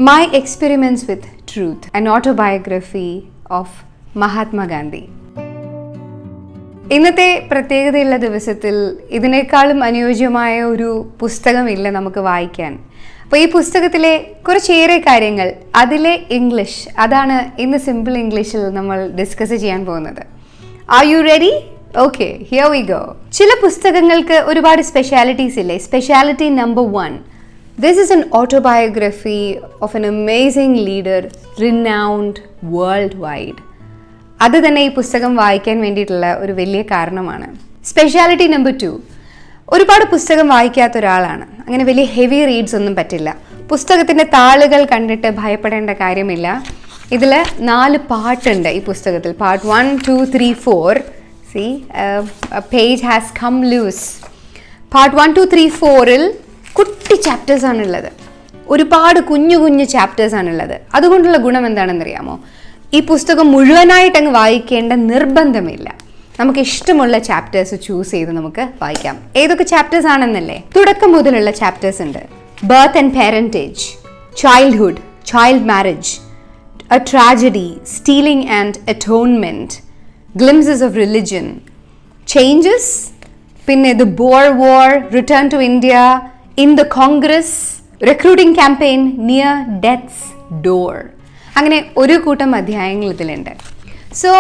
My Experiments with Truth, an autobiography of Mahatma Gandhi. ഇന്നത്തെ പ്രത്യേകതയുള്ള ദിവസത്തിൽ ഇതിനേക്കാളും അനുയോജ്യമായ ഒരു പുസ്തകമില്ല നമുക്ക് വായിക്കാൻ. അപ്പോൾ ഈ പുസ്തകത്തിലെ കുറച്ചേറെ കാര്യങ്ങൾ, അതിലെ ഇംഗ്ലീഷ്, അതാണ് ഇന്ന് സിമ്പിൾ ഇംഗ്ലീഷിൽ നമ്മൾ ഡിസ്കസ് ചെയ്യാൻ പോകുന്നത്. Are you ready? Okay, here we go. ചില പുസ്തകങ്ങൾക്ക് ഒരുപാട് സ്പെഷ്യാലിറ്റീസ് ഇല്ലേ? Speciality number 1, this is an autobiography of an amazing leader, renowned worldwide. അത് തന്നെ ഈ പുസ്തകം വായിക്കാൻ വേണ്ടിയിട്ടുള്ള ഒരു വലിയ കാരണമാണ്. സ്പെഷ്യാലിറ്റി നമ്പർ 2, ഒരുപാട് പുസ്തകം വായിക്കാത്ത ഒരാളാണ്, അങ്ങനെ വലിയ ഹെവി റീഡ്സ് ഒന്നും പറ്റില്ല. പുസ്തകത്തിൻ്റെ താളുകൾ കണ്ടിട്ട് ഭയപ്പെടേണ്ട കാര്യമില്ല. ഇതിൽ 4 പാർട്ടുണ്ട് ഈ പുസ്തകത്തിൽ. Part 1, 2, 3, 4. See, a page has come loose. Part 1, 2, 3, 4-ൽ കുട്ടി ചാപ്റ്റേഴ്സാണുള്ളത്, ഒരുപാട് കുഞ്ഞു കുഞ്ഞു ചാപ്റ്റേഴ്സാണുള്ളത്. അതുകൊണ്ടുള്ള ഗുണം എന്താണെന്നറിയാമോ? ഈ പുസ്തകം മുഴുവനായിട്ട് അങ്ങ് വായിക്കേണ്ട നിർബന്ധമില്ല. നമുക്ക് ഇഷ്ടമുള്ള ചാപ്റ്റേഴ്സ് ചൂസ് ചെയ്ത് നമുക്ക് വായിക്കാം. ഏതൊക്കെ ചാപ്റ്റേഴ്സ് ആണെന്നല്ലേ? തുടക്കം മുതലുള്ള ചാപ്റ്റേഴ്സ് ഉണ്ട്. Birth and parentage, childhood, child marriage, a tragedy, stealing and atonement, glimpses of religion, changes, പിന്നെ the Boer war, return to India, in the Congress, recruiting campaign, near death's door. അങ്ങനെ ഒരു കൂട്ടം അധ്യായങ്ങൾ ഇതിലുണ്ട്. So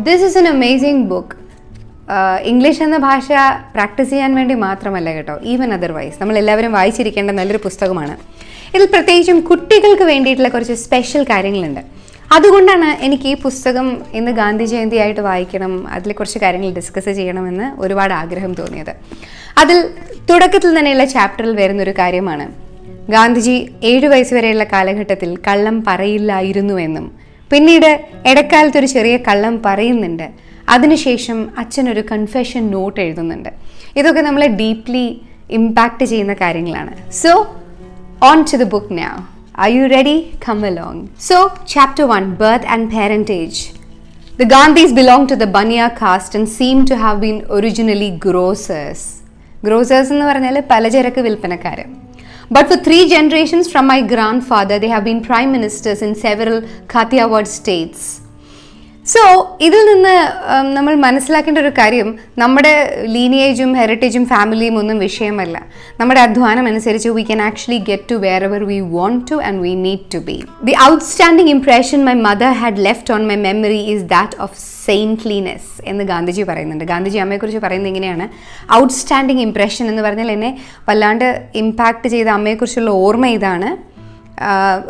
this is an amazing book. English എന്ന ഭാഷ practice ചെയ്യാൻ വേണ്ടി മാത്രമല്ല കേട്ടോ, ഈവൻ അതർവൈസ് നമ്മളെല്ലാവരും വായിച്ചിരിക്കേണ്ട നല്ലൊരു പുസ്തകമാണ്. ഇതിൽ പ്രത്യേകിച്ചും കുട്ടികൾക്ക് വേണ്ടിയിട്ടുള്ള കുറച്ച് സ്പെഷ്യൽ കാര്യങ്ങളുണ്ട്. അതുകൊണ്ടാണ് എനിക്ക് ഈ പുസ്തകം ഇന്ന് ഗാന്ധി ജയന്തി ആയിട്ട് വായിക്കണം, അതിൽ കുറച്ച് കാര്യങ്ങൾ ഡിസ്കസ് ചെയ്യണമെന്ന് ഒരുപാട് ആഗ്രഹം തോന്നിയത്. അതിൽ തുടക്കത്തിൽ തന്നെയുള്ള ചാപ്റ്ററിൽ വരുന്നൊരു കാര്യമാണ്, ഗാന്ധിജി 7 വയസ്സ് വരെയുള്ള കാലഘട്ടത്തിൽ കള്ളം പറയില്ലായിരുന്നുവെന്നും പിന്നീട് ഇടക്കാലത്തൊരു ചെറിയ കള്ളം പറയുന്നുണ്ട്, അതിനുശേഷം അച്ഛനൊരു കൺഫെഷൻ നോട്ട് എഴുതുന്നുണ്ട്. ഇതൊക്കെ നമ്മളെ ഡീപ്ലി ഇമ്പാക്റ്റ് ചെയ്യുന്ന കാര്യങ്ങളാണ്. So on to the book now. Are you ready? Come along. So, chapter 1, birth and parentage. The Gandhis belonged to the Baniya caste and seem to have been originally grocers. Grocers എന്ന് പറഞ്ഞാൽ പലചരക്ക് വിൽപ്പനക്കാര്. But for 3 generations from my grandfather, they have been prime ministers in several Kathiawad states. So ഇതിൽ നിന്ന് നമ്മൾ മനസ്സിലാക്കേണ്ട ഒരു കാര്യം, നമ്മുടെ ലീനിയേജും ഹെറിറ്റേജും ഫാമിലിയും ഒന്നും വിഷയമല്ല. നമ്മുടെ അധ്വാനം അനുസരിച്ച് we can actually get to wherever we want to and we need to be. The outstanding impression my mother had left on my memory is that of saintliness എന്ന് ഗാന്ധിജി പറയുന്നുണ്ട്. ഗാന്ധിജി അമ്മയെക്കുറിച്ച് പറയുന്നത് ഇങ്ങനെയാണ്, ഔട്ട്സ്റ്റാൻഡിംഗ് ഇംപ്രഷൻ എന്ന് പറഞ്ഞാൽ എന്നെ വല്ലാണ്ട് impact ചെയ്ത അമ്മയെക്കുറിച്ചുള്ള ഓർമ്മ ഇതാണ്,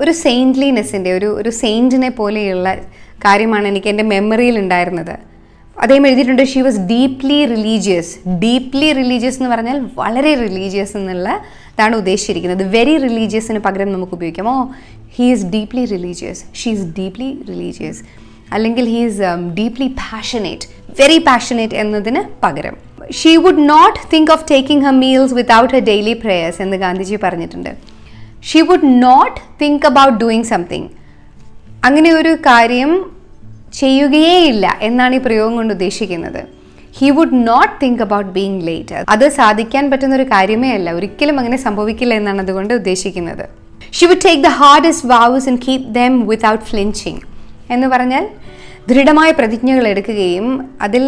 ഒരു സെയിൻറ്റ്ലിനെസ്സിൻ്റെ ഒരു സെയിൻറ്റിനെ പോലെയുള്ള കാര്യമാണ് എനിക്ക് എൻ്റെ മെമ്മറിയിൽ ഉണ്ടായിരുന്നത്. അദ്ദേഹം എഴുതിയിട്ടുണ്ട്, she was deeply religious. Deeply religious എന്ന് പറഞ്ഞാൽ വളരെ റിലീജിയസ് എന്നുള്ളതാണ് ഉദ്ദേശിച്ചിരിക്കുന്നത്. വെരി റിലീജിയസിന് പകരം നമുക്ക് ഉപയോഗിക്കാം, oh he is deeply religious, she is deeply religious, അല്ലെങ്കിൽ he is deeply passionate, very passionate എന്നതിന് പകരം. She would not think of taking her meals without her daily prayers എന്ന് ഗാന്ധിജി പറഞ്ഞിട്ടുണ്ട്. She would not think about doing something, അങ്ങനെ ഒരു കാര്യം ചെയ്യുകയേ ഇല്ല എന്നാണ് ഈ പ്രയോഗം കൊണ്ട് ഉദ്ദേശിക്കുന്നത്. He would not think about being late. അത് സാധിക്കാൻ പറ്റുന്ന ഒരു കാര്യമേ അല്ല, ഒരിക്കലും അങ്ങനെ സംഭവിക്കില്ല എന്നാണ് അതുകൊണ്ട് ഉദ്ദേശിക്കുന്നത്. She would take the hardest vows and keep them without flinching എന്ന് പറഞ്ഞാൽ ദൃഢമായ പ്രതിജ്ഞകൾ എടുക്കുകയും അതിൽ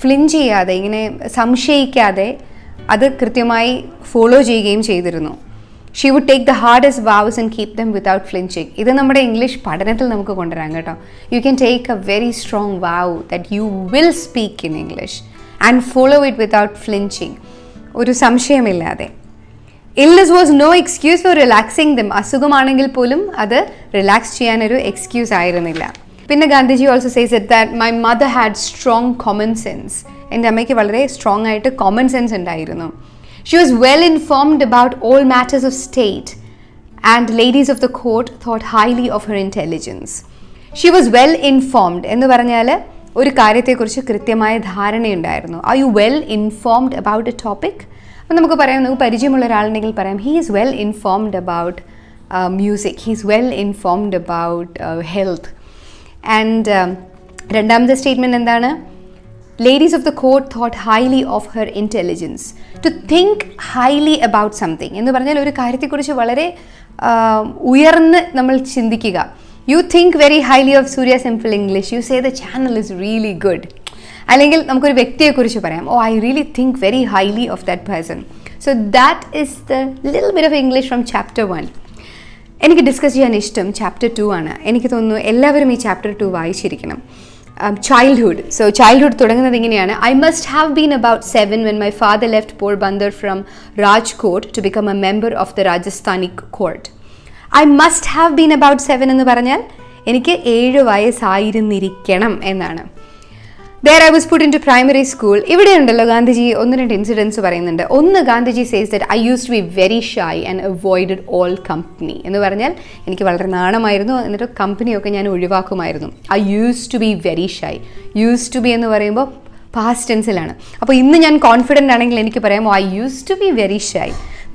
ഫ്ലിഞ്ച് ചെയ്യാതെ, ഇങ്ങനെ സംശയിക്കാതെ അത് കൃത്യമായി ഫോളോ ചെയ്യുകയും ചെയ്തിരുന്നു. She would take the hardest vows and keep them without flinching. ഇത് നമ്മുടെ ഇംഗ്ലീഷ് പഠനത്തിൽ നമുക്ക് കൊണ്ടുവരാം കേട്ടോ. You can take a very strong vow that you will speak in English and follow it without flinching, ഒരു സംശയമില്ലാതെ. Illness was no excuse for relaxing them. അസുഖമാണെങ്കിൽ പോലും അത് റിലാക്സ് ചെയ്യാനൊരു എക്സ്ക്യൂസ് ആയിരുന്നില്ല. പിന്നെ Gandhiji also says that my mother had strong common sense. എൻ്റെ അമ്മയ്ക്ക് വളരെ സ്ട്രോങ് ആയിട്ട് കോമൺ സെൻസ് ഉണ്ടായിരുന്നു. She was well informed about all matters of state, and ladies of the court thought highly of her intelligence. She was well informed എന്ന് പറഞ്ഞാൽ ഒരു കാര്യത്തെക്കുറിച്ച് കൃത്യമായ ധാരണയുണ്ടായിരുന്നു. Are you well informed about a topic? അപ്പം നമുക്ക് പറയാം, നമുക്ക് പരിചയമുള്ള ഒരാളുണ്ടെങ്കിൽ പറയാം, he is well informed about music, he is well informed about health. And രണ്ടാമത്തെ സ്റ്റേറ്റ്മെൻറ്റ് എന്താണ്? Ladies of the court thought highly of her intelligence. To think highly about something എന്ന് പറഞ്ഞാൽ ഒരു കാര്യത്തെക്കുറിച്ച് വളരെ ഉയർന്ന് നമ്മൾ ചിന്തിക്കുക. You think very highly of Surya simple English, you say the channel is really good. അല്ലെങ്കിൽ നമുക്കൊരു വ്യക്തിയെക്കുറിച്ച് പറയാം, oh I really think very highly of that person. So that is the little bit of English from chapter 1. എനിക്ക് discuss ചെയ്യാൻ ഇഷ്ടം chapter 2 ആണ്. എനിക്ക് തോന്നുന്നു എല്ലാവരും ഈ ചാപ്റ്റർ 2 വായിച്ചിരിക്കണം. ചൈൽഡ്ഹുഡ്. സോ ചൈൽഡ്ഹുഡ് തുടങ്ങുന്നത് ഇങ്ങനെയാണ്. I must have been about 7 when my father left Porbandar from Rajkot to become a member of the Rajasthani court. I must have been about 7 എന്ന് പറഞ്ഞാൽ എനിക്ക് 7 വയസ്സായിരുന്നിരിക്കണം എന്നാണ്. There I was put into primary school. ഇവിടെ ഉണ്ടല്ലോ Gandhiji 1-2 incidents പറയുന്നുണ്ട്. ഒന്ന്, Gandhiji says that I used to be very shy and avoided all company. എന്ന് പറഞ്ഞാൽ എനിക്ക് വളരെ നാണമായിരുന്നു, എന്നിട്ട് കമ്പനിയൊക്കെ ഞാൻ ഒഴിവാക്കുമായിരുന്നു. I used to be very shy. Used to be എന്ന് പറയുമ്പോൾ പാസ്റ്റ് ടെൻസിലാണ്. അപ്പോൾ ഇന്ന് ഞാൻ കോൺഫിഡൻ്റ് ആണെങ്കിൽ എനിക്ക് പറയാമോ I used to be very shy.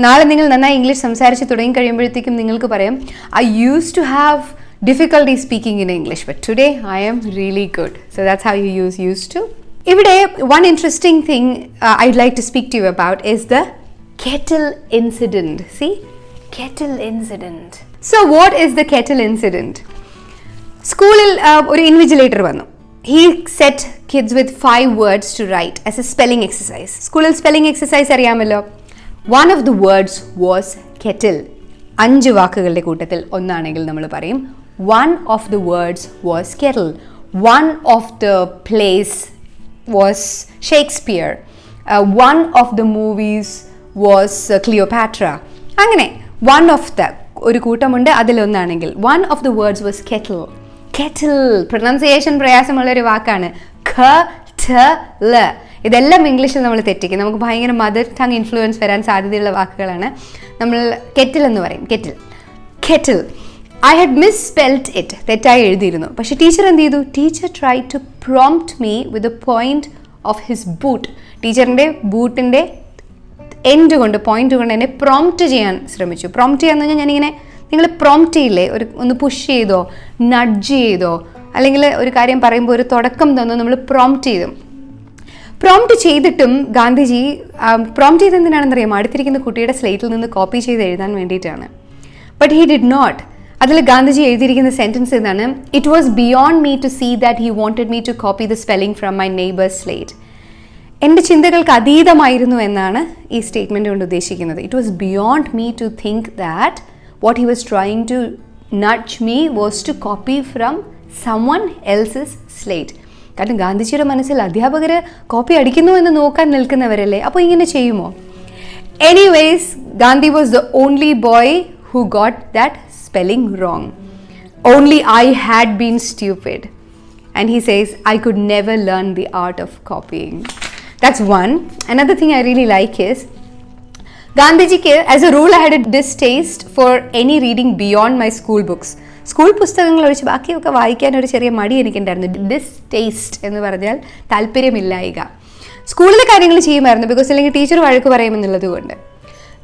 നാളെ നിങ്ങൾ നന്നായി ഇംഗ്ലീഷ് സംസാരിച്ച് തുടങ്ങി കഴിയുമ്പോഴത്തേക്കും നിങ്ങൾക്ക് പറയാം I used to have difficulty speaking in English, but today I am really good. So that's how you use used to. Ivide one interesting thing I'd like to speak to you about is the kettle incident. See? Kettle incident. So what is the kettle incident? Schoolil oru invigilator vannu. He set kids with 5 words to write as a spelling exercise. Schoolil spelling exercise അറിയാമല്ലോ. One of the words was kettle. 5 വാക്കുകളുടെ കൂട്ടത്തിൽ ഒന്നാണെങ്കിൽ നമ്മൾ പറയും one of the words was kettle. One of the plays was Shakespeare. One of the movies was Cleopatra. അങ്ങനെ one of the ഒരു കൂട്ടമുണ്ട്, അതിലൊന്നാണെങ്കിൽ one of the words was kettle. Kettle pronunciation പ്രയാസമുള്ളൊരു വാക്കാണ്. ഖ-ഠ-ല. ഇതെല്ലാം ഇംഗ്ലീഷിൽ നമ്മൾ തെറ്റിക്കും. നമുക്ക് ഭയങ്കര മദർ ടങ് ഇൻഫ്ലുവൻസ് വരാൻ സാധ്യതയുള്ള വാക്കുകളാണ്. നമ്മൾ കെറ്റിൽ എന്ന് പറയും. Kettle. I had misspelt it. തെറ്റായി എഴുതിയിരുന്നു. പക്ഷേ ടീച്ചർ എന്ത് ചെയ്തു? Teacher try to prompt me with a point of his boot. ടീച്ചറിൻ്റെ ബൂട്ടിൻ്റെ എൻഡ് കൊണ്ട്, പോയിന്റ് കൊണ്ട് എന്നെ പ്രോംപ്റ്റ് ചെയ്യാൻ ശ്രമിച്ചു. പ്രോംപ്റ്റ് ചെയ്യാന്ന് പറഞ്ഞാൽ ഞാനിങ്ങനെ, നിങ്ങൾ പ്രോംപ്റ്റ് ചെയ്യില്ലേ, ഒന്ന് പുഷ് ചെയ്തോ, നഡ്ജ് ചെയ്തോ, അല്ലെങ്കിൽ ഒരു കാര്യം പറയുമ്പോൾ ഒരു തുടക്കം തന്നോ, നമ്മൾ പ്രോംപ്റ്റ് ചെയ്തു. പ്രോംപ്റ്റ് ചെയ്തിട്ടും ഗാന്ധിജി പ്രോംപ്റ്റ് ചെയ്ത് എന്തിനാണെന്നറിയാമോ? അടുത്തിരിക്കുന്ന കുട്ടിയുടെ സ്ലേറ്റിൽ നിന്ന് കോപ്പി ചെയ്ത് എഴുതാൻ വേണ്ടിയിട്ടാണ്. But he did not. അതിൽ ഗാന്ധിജി എഴുതിയിരിക്കുന്ന സെൻറ്റൻസ് എന്താണ്? It was beyond me to see that he wanted me to copy the spelling from my neighbour's slate. എൻ്റെ ചിന്തകൾക്ക് അതീതമായിരുന്നു എന്നാണ് ഈ സ്റ്റേറ്റ്മെൻറ്റ് കൊണ്ട് ഉദ്ദേശിക്കുന്നത്. It was beyond me to think that what he was trying to nudge me was to copy from someone else's slate. കാരണം ഗാന്ധിജിയുടെ മനസ്സിൽ അധ്യാപകർ കോപ്പി അടിക്കുന്നു എന്ന് നോക്കാൻ നിൽക്കുന്നവരല്ലേ, അപ്പോൾ ഇങ്ങനെ ചെയ്യുമോ? Anyways, Gandhi was the only boy who got that spelling wrong. Only I had been stupid. And he says, I could never learn the art of copying. That's one. Another thing I really like is, Gandhiji, as a rule, I had a distaste for any reading beyond my school books. School പുസ്തകങ്ങൾ ഒഴിച്ച് ബാക്കിയൊക്കെ വായിക്കാൻ ഒരു ചെറിയ മടി എനിക്കുണ്ടായിരുന്നു. Distaste എന്ന് പറഞ്ഞാൽ താല്പര്യമില്ലായിക. സ്കൂളിലെ കാര്യങ്ങൾ ചെയ്യുമായിരുന്നു, ബിക്കോസ് അല്ലെങ്കിൽ ടീച്ചർ വഴക്ക് പറയുമെന്നുള്ളത് കൊണ്ട്.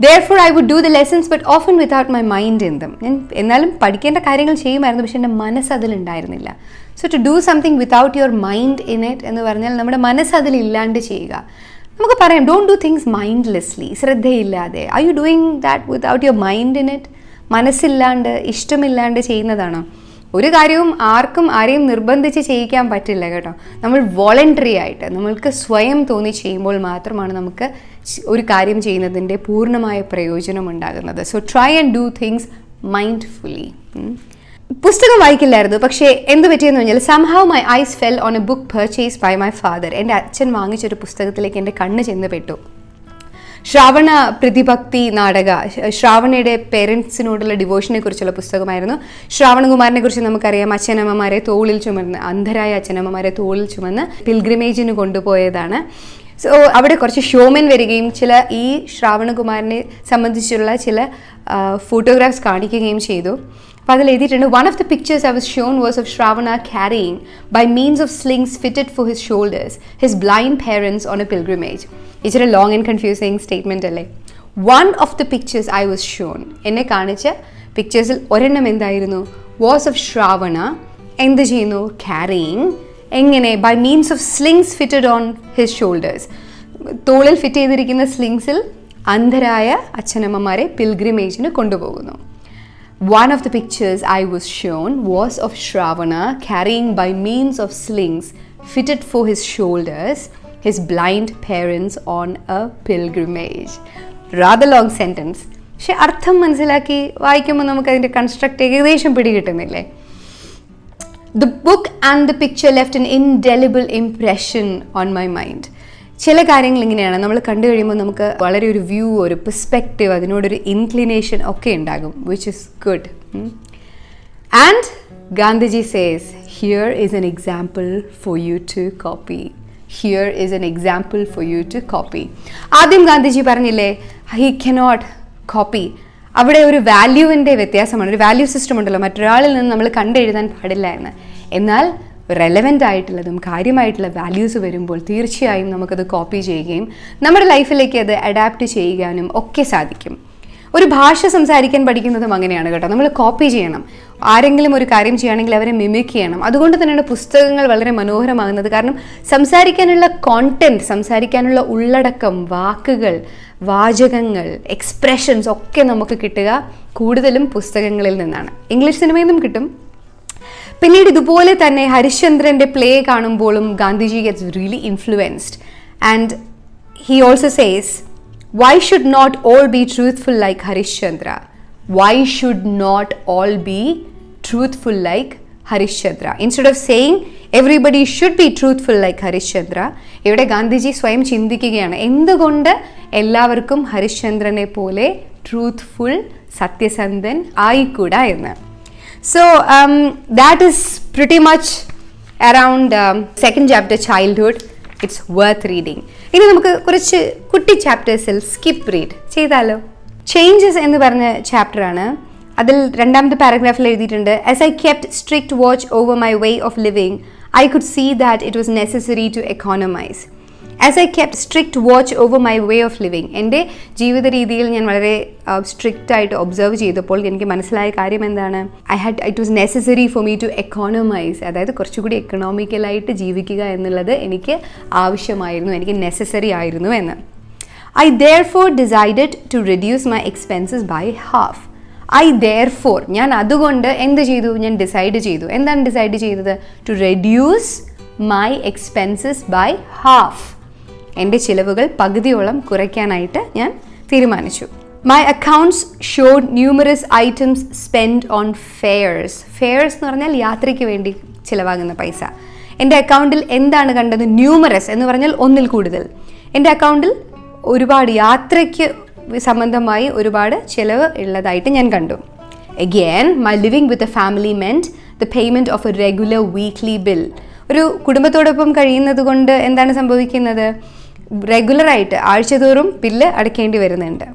Therefore, I would do the lessons, but often without my mind in them. ഞാൻ എന്നാലും പഠിക്കേണ്ട കാര്യങ്ങൾ ചെയ്യുമായിരുന്നു, പക്ഷെ എൻ്റെ മനസ്സ് അതിലുണ്ടായിരുന്നില്ല. So to do something without your mind in it എന്ന് പറഞ്ഞാൽ നമ്മുടെ മനസ്സ് അതിലില്ലാണ്ട് ചെയ്യുക. നമുക്ക് പറയാം, ഡോണ്ട് ഡു തിങ്സ് മൈൻഡ്ലെസ്ലി, ശ്രദ്ധയില്ലാതെ. Are you doing that without your mind in it? മനസ്സില്ലാണ്ട്, ഇഷ്ടമില്ലാണ്ട് ചെയ്യുന്നതാണോ? ഒരു കാര്യവും ആരെയും നിർബന്ധിച്ച് ചെയ്യിക്കാൻ പറ്റില്ല കേട്ടോ. നമ്മൾ വോളണ്ടറി ആയിട്ട് നമ്മൾക്ക് സ്വയം തോന്നി ചെയ്യുമ്പോൾ മാത്രമാണ് നമുക്ക് ഒരു കാര്യം ചെയ്യുന്നതിൻ്റെ പൂർണ്ണമായ പ്രയോജനം ഉണ്ടാകുന്നത്. So try and do things mindfully. പുസ്തകം വായിക്കില്ലായിരുന്നു, പക്ഷേ എന്ത് പറ്റിയെന്ന് പറഞ്ഞാൽ somehow my eyes fell on a book purchased by my father. എൻ്റെ അച്ഛൻ വാങ്ങിച്ചൊരു പുസ്തകത്തിലേക്ക് എൻ്റെ കണ്ണ് ചെന്ന് പെട്ടു. ശ്രാവണ പ്രതിഭക്തി നാടക, ശ്രാവണയുടെ പേരൻസിനോടുള്ള ഡിവോഷനെ കുറിച്ചുള്ള പുസ്തകമായിരുന്നു. ശ്രാവണകുമാരനെ കുറിച്ച് നമുക്കറിയാം. അച്ഛനമ്മമാരെ തോളിൽ ചുമന്ന്, അന്ധരായ അച്ഛനമ്മമാരെ തോളിൽ ചുമന്ന് പിൽഗ്രിമേജിന് കൊണ്ടുപോയതാണ്. സോ അവിടെ കുറച്ച് ഷോമെൻ വരികയും ഈ ശ്രാവണകുമാരനെ സംബന്ധിച്ചുള്ള ചില ഫോട്ടോഗ്രാഫ്സ് കാണിക്കുകയും ചെയ്തു. അപ്പോൾ അതിൽ എഴുതിയിട്ടുണ്ട്, one of the pictures I was shown was of Shravana carrying, by means of slings fitted for his shoulders, his blind parents on a pilgrimage. ഇച്ചിരി ലോങ് ആൻഡ് കൺഫ്യൂസിങ് സ്റ്റേറ്റ്മെൻ്റ് അല്ലേ? One of the pictures I was shown, എന്നെ കാണിച്ച പിക്ചേഴ്സിൽ ഒരെണ്ണം എന്തായിരുന്നു? was of Shravana. എന്ത് ചെയ്യുന്നു? carrying. എങ്ങനെ? by means of slings fitted on his shoulders. തോളിൽ ഫിറ്റ് ചെയ്തിരിക്കുന്ന സ്ലിങ്സിൽ അന്ധരായ അച്ഛനമ്മമാരെ പിൽഗ്രിമേജിന് കൊണ്ടുപോകുന്നു. One of the pictures I was shown was of Shravana carrying by means of slings fitted for his shoulders his blind parents on a pilgrimage. Rather long sentence. പക്ഷെ അർത്ഥം മനസ്സിലാക്കി വായിക്കുമ്പോൾ നമുക്ക് അതിൻ്റെ കൺസ്ട്രക്റ്റ് ഏകദേശം പിടികിട്ടുന്നില്ലേ? The book and the picture left an indelible impression on my mind. ചില കാര്യങ്ങൾ ഇങ്ങനെയാണ്, നമ്മൾ കണ്ടു കഴിയുമ്പോൾ നമുക്ക് വളരെ ഒരു വ്യൂ, ഒരു പെർസ്പെക്റ്റീവ്, അതിനോടൊരു ഇൻക്ലിനേഷൻ ഒക്കെ ഉണ്ടാകും, which is good. And Gandhiji says, here is an example for you to copy. Here is an example for you to copy. ആദ്യം ഗാന്ധിജി പറഞ്ഞില്ലേ, ഹി കനോട്ട് കോപ്പി. അവിടെ ഒരു വാല്യൂവിൻ്റെ വ്യത്യാസമാണ്, ഒരു വാല്യൂ സിസ്റ്റം ഉണ്ടല്ലോ, മറ്റൊരാളിൽ നിന്ന് നമ്മൾ കണ്ടെഴുതാൻ പാടില്ല എന്ന്. എന്നാൽ റെലവൻ്റ് ആയിട്ടുള്ളതും കാര്യമായിട്ടുള്ള വാല്യൂസ് വരുമ്പോൾ തീർച്ചയായും നമുക്കത് കോപ്പി ചെയ്യുകയും നമ്മുടെ ലൈഫിലേക്ക് അത് അഡാപ്റ്റ് ചെയ്യാനും ഒക്കെ സാധിക്കും. ഒരു ഭാഷ സംസാരിക്കാൻ പഠിക്കുന്നതും അങ്ങനെയാണ് കേട്ടോ. നമ്മൾ കോപ്പി ചെയ്യണം. ആരെങ്കിലും ഒരു കാര്യം ചെയ്യുകയാണെങ്കിൽ അവരെ മിമിക് ചെയ്യണം. അതുകൊണ്ട് തന്നെയാണ് പുസ്തകങ്ങൾ വളരെ മനോഹരമാകുന്നത്. കാരണം സംസാരിക്കാനുള്ള കോണ്ടന്റ്, സംസാരിക്കാനുള്ള ഉള്ളടക്കം, വാക്കുകൾ, വാചകങ്ങൾ, എക്സ്പ്രഷൻസ് ഒക്കെ നമുക്ക് കിട്ടുക കൂടുതലും പുസ്തകങ്ങളിൽ നിന്നാണ്. ഇംഗ്ലീഷ് സിനിമയിൽ നിന്നും കിട്ടും. പിന്നീട് ഇതുപോലെ തന്നെ ഹരിശ്ചന്ദ്രൻ്റെ പ്ലേ കാണുമ്പോഴും Gandhiji gets really influenced. And he also says, why should not all be truthful like Harishchandra? Why should not all be truthful like Harishchandra? Instead of saying everybody should be truthful like Harishchandra, ഇവിടെ ഗാന്ധിജി സ്വയം ചിന്തിക്കുകയാണ്, എന്തുകൊണ്ട് എല്ലാവർക്കും ഹരിശ്ചന്ദ്രനെ പോലെ truthful, സത്യസന്ധൻ ആയിക്കൂടാ എന്ന്. So that is pretty much around second chapter, childhood. It's worth reading. ഇനി നമുക്ക് കുറച്ച് കുട്ടി ചാപ്റ്റേഴ്സിൽ സ്കിപ്പ് റീഡ് ചെയ്താലോ? ചേഞ്ചസ് എന്ന് പറഞ്ഞ ചാപ്റ്ററാണ്. അതിൽ രണ്ടാമത്തെ പാരഗ്രാഫിൽ എഴുതിയിട്ടുണ്ട്, as I kept strict watch over my way of living, I could see that it was necessary to economize. As I kept strict watch over my way of living, എൻ്റെ ജീവിത രീതിയിൽ ഞാൻ വളരെ സ്ട്രിക്റ്റ് ആയിട്ട് ഒബ്സർവ് ചെയ്തപ്പോൾ എനിക്ക് മനസ്സിലായ കാര്യം എന്താണ്? It was necessary for me to economise. അതായത് കുറച്ചുകൂടി എക്കണോമിക്കലായിട്ട് ജീവിക്കുക എന്നുള്ളത് എനിക്ക് ആവശ്യമായിരുന്നു, എനിക്ക് നെസസറി ആയിരുന്നു എന്ന്. I therefore decided to reduce my expenses by half. ഞാൻ അതുകൊണ്ട് എന്ത് ചെയ്തു? ഞാൻ ഡിസൈഡ് ചെയ്തു. എന്താണ് ഡിസൈഡ് ചെയ്തത്? To reduce my expenses by half. എൻ്റെ ചിലവുകൾ പകുതിയോളം കുറയ്ക്കാനായിട്ട് ഞാൻ തീരുമാനിച്ചു. My accounts showed numerous items spend on fares. Fares എന്ന് പറഞ്ഞാൽ യാത്രയ്ക്ക് വേണ്ടി ചിലവാകുന്ന പൈസ. എൻ്റെ അക്കൗണ്ടിൽ എന്താണ് കണ്ടത്? ന്യൂമറസ് എന്ന് പറഞ്ഞാൽ ഒന്നിൽ കൂടുതൽ. എൻ്റെ അക്കൗണ്ടിൽ ഒരുപാട് യാത്രയ്ക്ക് സംബന്ധമായി ഒരുപാട് ചിലവ് ഉള്ളതായിട്ട് ഞാൻ കണ്ടു. Again, my living with a family meant the payment of a regular weekly bill. ഒരു കുടുംബത്തോടൊപ്പം കഴിയുന്നത് കൊണ്ട് എന്താണ് സംഭവിക്കുന്നത്? റെഗുലറായിട്ട് ആഴ്ചതോറും ബില്ല് അടയ്ക്കേണ്ടി വരുന്നുണ്ട്.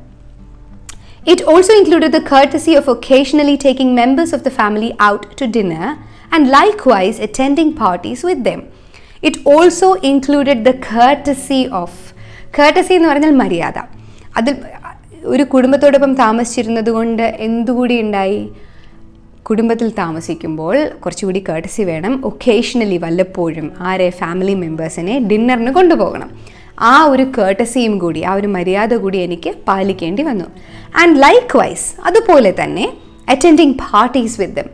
It also included the courtesy of occasionally taking members of the family out to dinner and likewise attending parties with them. It also included the courtesy എന്ന് പറഞ്ഞാൽ മര്യാദ. അതിൽ ഒരു കുടുംബത്തോടൊപ്പം താമസിച്ചിരുന്നത് കൊണ്ട് എന്തുകൂടി ഉണ്ടായി? കുടുംബത്തിൽ താമസിക്കുമ്പോൾ കുറച്ചുകൂടി കേർട്ടസി വേണം. ഒക്കേഷണലി വല്ലപ്പോഴും ഫാമിലി മെമ്പേഴ്സിനെ ഡിന്നറിന് കൊണ്ടുപോകണം. ആ ഒരു കേർട്ടസിയും കൂടി, ആ ഒരു മര്യാദ കൂടി എനിക്ക് പാലിക്കേണ്ടി വന്നു. ആൻഡ് ലൈക്ക് വൈസ്, അതുപോലെ തന്നെ അറ്റൻഡിങ് പാർട്ടീസ് വിത്ത് ദം,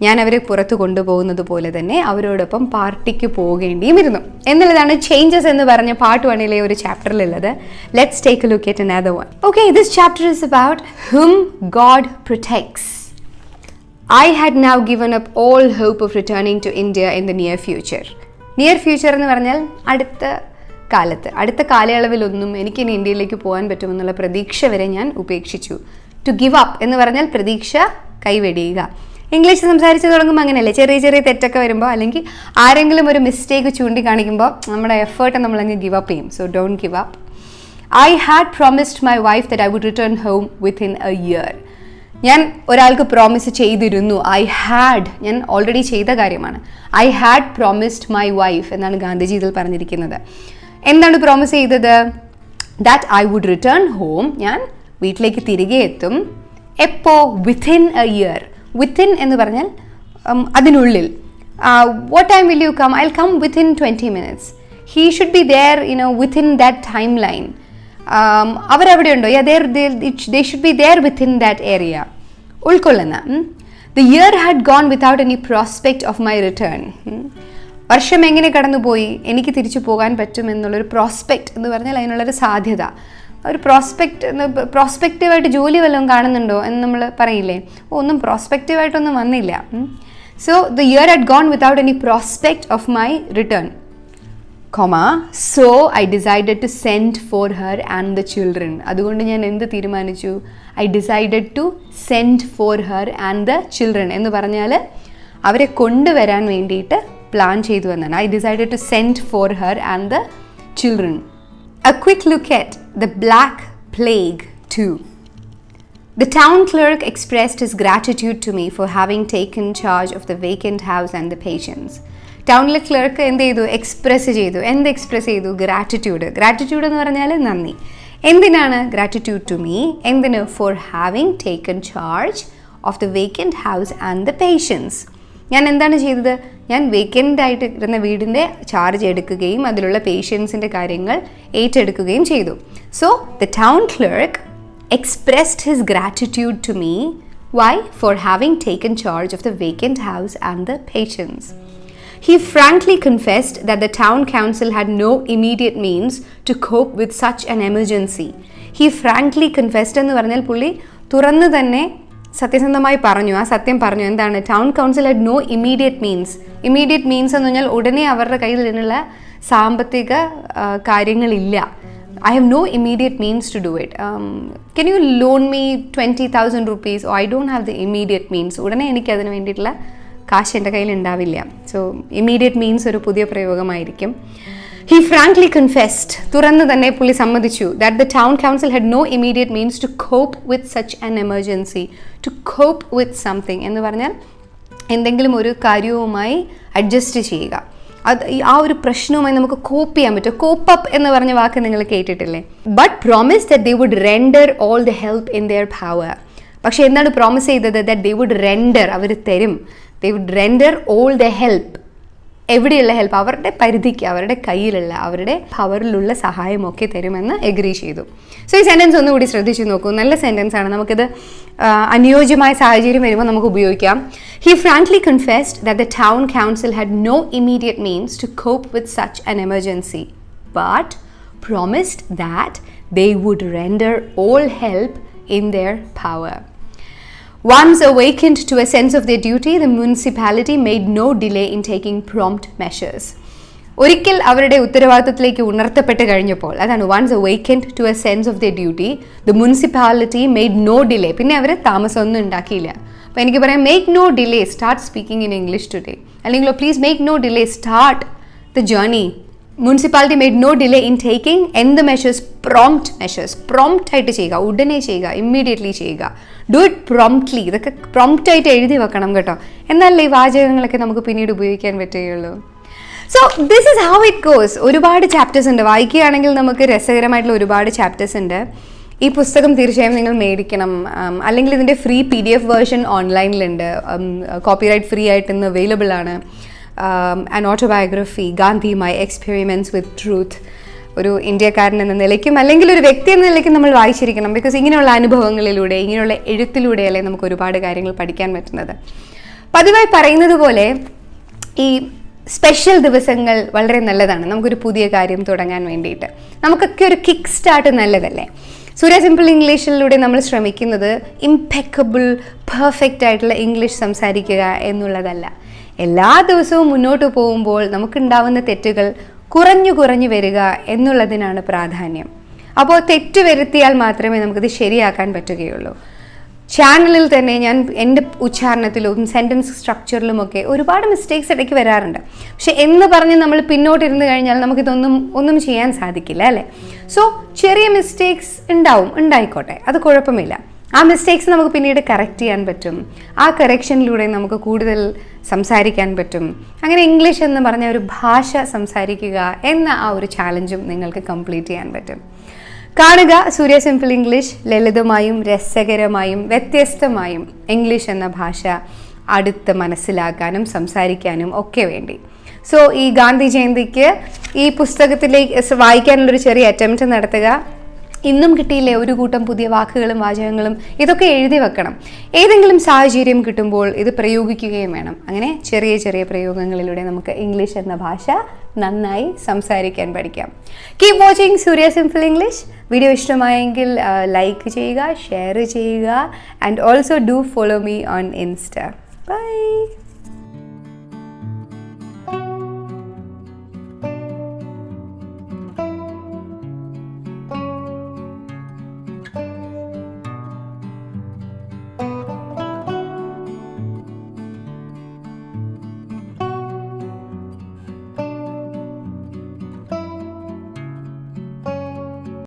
ഞാൻ അവരെ പുറത്ത് കൊണ്ടുപോകുന്നത് പോലെ തന്നെ അവരോടൊപ്പം പാർട്ടിക്ക് പോകേണ്ടിയും ഇരുന്നു എന്നുള്ളതാണ് ചേഞ്ചസ് എന്ന് പറഞ്ഞ പാർട്ട് 1 ഒരു ചാപ്റ്ററിലുള്ളത്. Let's take a look at another one. Okay, this chapter is about whom God protects. I had now given up all hope of returning to India in the near future. Near future എന്ന് പറഞ്ഞാൽ അടുത്ത കാലയളവിലൊന്നും എനിക്കിനി ഇന്ത്യയിലേക്ക് പോകാൻ പറ്റുമെന്നുള്ള പ്രതീക്ഷ വരെ ഞാൻ ഉപേക്ഷിച്ചു. ടു ഗിവ് അപ്പ് എന്ന് പറഞ്ഞാൽ പ്രതീക്ഷ കൈവെടിയുക. ഇംഗ്ലീഷ് സംസാരിച്ച് തുടങ്ങുമ്പോൾ അങ്ങനെയല്ലേ, ചെറിയ ചെറിയ തെറ്റൊക്കെ വരുമ്പോൾ അല്ലെങ്കിൽ ആരെങ്കിലും ഒരു മിസ്റ്റേക്ക് ചൂണ്ടിക്കാണിക്കുമ്പോൾ നമ്മുടെ എഫേർട്ട് നമ്മളങ്ങ് ഗിവ് അപ്പ് ചെയ്യും. So don't give up. I had promised my wife that I would return home within a year. ഞാൻ ഒരാൾക്ക് പ്രോമിസ് ചെയ്തിരുന്നു. ഞാൻ ഓൾറെഡി ചെയ്ത കാര്യമാണ്. I had promised my wife എന്നാണ് ഗാന്ധിജി ഇതിൽ പറഞ്ഞിരിക്കുന്നത്. എന്താണ് പ്രോമിസ് ചെയ്തത്? That I would return home, ഞാൻ വീട്ടിലേക്ക് തിരികെ എത്തും. എപ്പോൾ? Within a year. Within എന്ന് പറഞ്ഞാൽ അതിനുള്ളിൽ. What time will you come? I'll come within 20 minutes. He should be there, within that timeline. അവരവിടെ ഉണ്ടോ? They should be there within that area. ഉൾക്കൊള്ളുന്ന. The year had gone without any prospect of my return. വർഷം എങ്ങനെ കടന്നുപോയി, എനിക്ക് തിരിച്ചു പോകാൻ പറ്റുമെന്നുള്ളൊരു prospect എന്ന് പറഞ്ഞാൽ അതിനുള്ളൊരു സാധ്യത, ഒരു പ്രോസ്പെക്റ്റീവായിട്ട് ജോലി വല്ലതും കാണുന്നുണ്ടോ എന്ന് നമ്മൾ പറയില്ലേ, ഒന്നും പ്രോസ്പെക്റ്റീവായിട്ടൊന്നും വന്നില്ല. So the year had gone without any prospect of my return, so I decided to send for her and the children. അതുകൊണ്ട് ഞാൻ എന്ത് തീരുമാനിച്ചു? I decided to send for her and the children എന്ന് പറഞ്ഞാൽ അവരെ കൊണ്ടുവരാൻ വേണ്ടിയിട്ട് പ്ലാൻ ചെയ്തു എന്നാണ്. I decided to send for her and the children. A quick look at the Black Plague too. The town clerk expressed his gratitude to me for having taken charge of the vacant house and the patients. ടൗണിലെ clerk എന്ത് ചെയ്തു? Express ചെയ്തു? Gratitude എന്ന് പറഞ്ഞാൽ നന്ദി. എന്തിനാണ് gratitude to me? എന്തിന്? For having taken charge of the vacant house and the patients. ഞാൻ എന്താണ് ചെയ്തത്? ഞാൻ വേക്കൻ്റ് ആയിട്ട് ഇരുന്ന വീടിൻ്റെ ചാർജ് എടുക്കുകയും അതിലുള്ള പേഷ്യൻസിൻ്റെ കാര്യങ്ങൾ ഏറ്റെടുക്കുകയും ചെയ്തു. So the town clerk expressed his gratitude to me. Why? For having taken charge of the vacant house and the patients. He frankly confessed that the town council had no immediate means to cope with such an emergency. He frankly confessed എന്ന് പറഞ്ഞാൽ പുള്ളി തുറന്നു തന്നെ സത്യസന്ധമായി പറഞ്ഞു, ആ സത്യം പറഞ്ഞു. എന്താണ്? Town council had no immediate means. Immediate means എന്ന് പറഞ്ഞാൽ ഉടനെ അവരുടെ കയ്യിൽ ഇതിനുള്ള സാമ്പത്തിക കാര്യങ്ങളില്ല. I have no immediate means to do it. Can you loan me 20,000 rupees? Oh, I don't have the immediate means. ഉടനെ എനിക്ക് അതിന് വേണ്ടിയിട്ടുള്ള കാശ് എൻ്റെ കയ്യിൽ ഉണ്ടാവില്ല. സോ ഇമ്മീഡിയറ്റ് മീൻസ് ഒരു പുതിയ പ്രയോഗമായിരിക്കും. He frankly confessed, തുറന്ന് തന്നെ പുള്ളി സമ്മതിച്ചു, that the town council had no immediate means to cope with such an emergency. To cope with something എന്ന് പറഞ്ഞാൽ എന്തെങ്കിലും ഒരു കാര്യവുമായി അഡ്ജസ്റ്റ് ചെയ്യുക. അത് ആ ഒരു പ്രശ്നവുമായി നമുക്ക് കോപ്പ് ചെയ്യാൻ പറ്റും. കോപ്പ് അപ്പ് എന്ന് പറഞ്ഞ വാക്ക് നിങ്ങൾ കേട്ടിട്ടില്ലേ? But promise that they would render all the help in their power. പക്ഷെ എന്താണ് പ്രോമിസ് ചെയ്തത്? ദാറ്റ് ദേ വുഡ് റെൻഡർ, അവർ തരും. They would render all the help. എവിടെയുള്ള ഹെൽപ്പ്? അവരുടെ പരിധിക്ക്, അവരുടെ കയ്യിലുള്ള, അവരുടെ പവറിലുള്ള സഹായമൊക്കെ തരുമെന്ന് എഗ്രി ചെയ്തു. സോ ഈ സെൻറ്റൻസ് ഒന്നുകൂടി ശ്രദ്ധിച്ചു നോക്കൂ. നല്ല സെൻറ്റൻസ് ആണ്. നമുക്കിത് അനുയോജ്യമായ സാഹചര്യം വരുമ്പോൾ നമുക്ക് ഉപയോഗിക്കാം. He frankly confessed that the town council had no immediate means to cope with such an emergency, but promised that they would render all help in their power. Once awakened to a sense of their duty, the municipality made no delay in taking prompt measures. ഒരിക്കൽ അവരുടെ ഉത്തരവാദിത്തത്തിലേക്ക് ഉണർത്തപ്പെട്ട് കഴിഞ്ഞപ്പോൾ, അതാണ് once awakened to a sense of their duty, the municipality made no delay. പിന്നെ അവർ താമസമൊന്നും ഉണ്ടാക്കിയില്ല. അപ്പോൾ എനിക്ക് പറയാം, make no delay, start speaking in English today. അല്ലെങ്കിൽ please make no delay, start the journey. Municipality made no delay in taking എന്ത് measures? Prompt measures. Prompt ആയിട്ട് ചെയ്യുക, ഉടനെ ചെയ്യുക, ഇമ്മീഡിയറ്റ്ലി ചെയ്യുക. Do it promptly. ഇതൊക്കെ പ്രോംപ്റ്റ് ആയിട്ട് എഴുതി വെക്കണം കേട്ടോ. എന്നാലേ ഈ വാചകങ്ങളൊക്കെ നമുക്ക് പിന്നീട് ഉപയോഗിക്കാൻ പറ്റുകയുള്ളൂ. So this is how it goes. ഒരുപാട് ചാപ്റ്റേഴ്സ് ഉണ്ട്. വായിക്കുകയാണെങ്കിൽ നമുക്ക് രസകരമായിട്ടുള്ള ഒരുപാട് ചാപ്റ്റേഴ്സ് ഉണ്ട്. ഈ പുസ്തകം തീർച്ചയായും നിങ്ങൾ മേടിക്കണം. അല്ലെങ്കിൽ ഇതിൻ്റെ ഫ്രീ PDF വേർഷൻ ഓൺലൈനിലുണ്ട്. കോപ്പിറൈറ്റ് ഫ്രീ ആയിട്ട് ഇന്ന് അവൈലബിൾ ആണ്. An autobiography, Gandhi, my experiments with truth. ഒരു ഇന്ത്യക്കാരൻ എന്ന നിലയ്ക്കും അല്ലെങ്കിൽ ഒരു വ്യക്തി എന്ന നിലയ്ക്കും നമ്മൾ വായിച്ചിരിക്കണം. ബിക്കോസ് ഇങ്ങനെയുള്ള അനുഭവങ്ങളിലൂടെ, ഇങ്ങനെയുള്ള എഴുത്തിലൂടെയല്ലേ നമുക്ക് ഒരുപാട് കാര്യങ്ങൾ പഠിക്കാൻ പറ്റുന്നത്. പതിവായി പറയുന്നത് പോലെ ഈ സ്പെഷ്യൽ ദിവസങ്ങൾ വളരെ നല്ലതാണ് നമുക്കൊരു പുതിയ കാര്യം തുടങ്ങാൻ വേണ്ടിയിട്ട്. നമുക്കൊക്കെ ഒരു കിക്ക് സ്റ്റാർട്ട് നല്ലതല്ലേ? സൂര്യ സിമ്പിൾ ഇംഗ്ലീഷിലൂടെ നമ്മൾ ശ്രമിക്കുന്നത് ഇംപെക്കബിൾ, പെർഫെക്റ്റ് ആയിട്ടുള്ള ഇംഗ്ലീഷ് സംസാരിക്കുക എന്നുള്ളതല്ല. എല്ലാ ദിവസവും മുന്നോട്ട് പോകുമ്പോൾ നമുക്കുണ്ടാവുന്ന തെറ്റുകൾ കുറഞ്ഞു വരിക എന്നുള്ളതിനാണ് പ്രാധാന്യം. അപ്പോൾ തെറ്റ് വരുത്തിയാൽ മാത്രമേ നമുക്കിത് ശരിയാക്കാൻ പറ്റുകയുള്ളൂ. ചാനലിൽ തന്നെ ഞാൻ എൻ്റെ ഉച്ചാരണത്തിലും സെൻറ്റൻസ് സ്ട്രക്ചറിലുമൊക്കെ ഒരുപാട് മിസ്റ്റേക്സ് ഇടയ്ക്ക് വരാറുണ്ട്. പക്ഷെ എന്ന് പറഞ്ഞ് നമ്മൾ പിന്നോട്ടിരുന്ന് കഴിഞ്ഞാൽ നമുക്കിതൊന്നും ചെയ്യാൻ സാധിക്കില്ല അല്ലേ? സോ ചെറിയ മിസ്റ്റേക്സ് ഉണ്ടായിക്കോട്ടെ, അത് കുഴപ്പമില്ല. ആ മിസ്റ്റേക്സ് നമുക്ക് പിന്നീട് കറക്റ്റ് ചെയ്യാൻ പറ്റും. ആ കറക്ഷനിലൂടെ നമുക്ക് കൂടുതൽ സംസാരിക്കാൻ പറ്റും. അങ്ങനെ ഇംഗ്ലീഷ് എന്ന് പറഞ്ഞ ഒരു ഭാഷ സംസാരിക്കുക എന്ന ആ ഒരു ചാലഞ്ചും നിങ്ങൾക്ക് കംപ്ലീറ്റ് ചെയ്യാൻ പറ്റും. കാണുക സൂര്യ സിമ്പിൾ ഇംഗ്ലീഷ്. ലളിതമായും രസകരമായും വ്യത്യസ്തമായും ഇംഗ്ലീഷ് എന്ന ഭാഷ അടുത്ത് മനസ്സിലാക്കാനും സംസാരിക്കാനും ഒക്കെ വേണ്ടി. സോ ഈ ഗാന്ധി ജയന്തിക്ക് ഈ പുസ്തകത്തിലേക്ക് വായിക്കാനുള്ളൊരു ചെറിയ അറ്റംപ്റ്റ് നടത്തുക. ഇന്നും കിട്ടിയില്ലേ ഒരു കൂട്ടം പുതിയ വാക്കുകളും വാചകങ്ങളും, ഇതൊക്കെ എഴുതി വെക്കണം. ഏതെങ്കിലും സാഹചര്യം കിട്ടുമ്പോൾ ഇത് പ്രയോഗിക്കുകയും വേണം. അങ്ങനെ ചെറിയ ചെറിയ പ്രയോഗങ്ങളിലൂടെ നമുക്ക് ഇംഗ്ലീഷ് എന്ന ഭാഷ നന്നായി സംസാരിക്കാൻ പഠിക്കാം. Keep watching Surya simple English. Video ഇഷ്ടമായെങ്കിൽ ലൈക്ക് ചെയ്യുക, ഷെയർ ചെയ്യുക, and also do follow me on Insta. By.